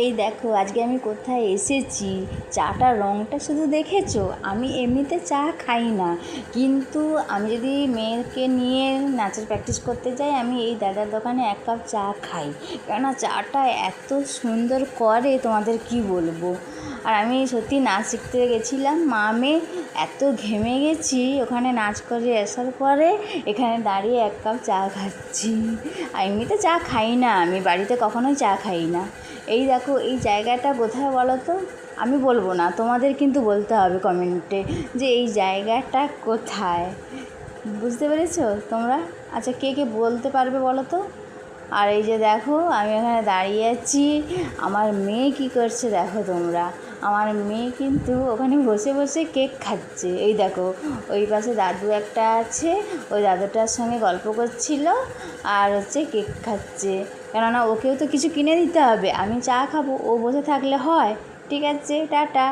এই দেখো আজকে আমি কোথায় এসেছি। চাটার রঙটা শুধু দেখেছো? আমি এমনিতে চা খাই না, কিন্তু আমি যদি মেয়েকে নিয়ে নাচের প্র্যাকটিস করতে যাই আমি এই দাদার দোকানে এক কাপ চা খাই, কেননা চাটা এত সুন্দর করে তোমাদের কি বলবো। আর আমি সত্যি নাচ শিখতে গেছিলাম, মা মেয়ে এত ঘেমে গেছি ওখানে নাচ করে আসার পরে এখানে দাঁড়িয়ে এক কাপ চা খাচ্ছি। আর এমনিতে চা খাই না, আমি বাড়িতে কখনোই চা খাই না। এই দেখো এই জায়গাটা কোথায় বলো তো? আমি বলবো না, তোমাদের কিন্তু বলতে হবে কমেন্টে যে এই জায়গাটা কোথায়। বুঝতে পেরেছো তোমরা? আচ্ছা কে কে বলতে পারবে বলো তো? আর এই যে দেখো আমি এখানে দাঁড়িয়ে আছি, আমার মেয়ে কি করছে দেখো তোমরা। আমার মেয়ে কিন্তু ওখানে বসে বসে কেক খাচ্ছে। এই দেখো ওই পাশে দাদু একটা আছে, ওই দাদুটার সঙ্গে গল্প করছিল আর কেক খাচ্ছে, কেননা ওকেও তো কিছু কিনে দিতে হবে। আমি চা খাবো, ও বসে থাকলে হয়? ঠিক আছে, টাটা।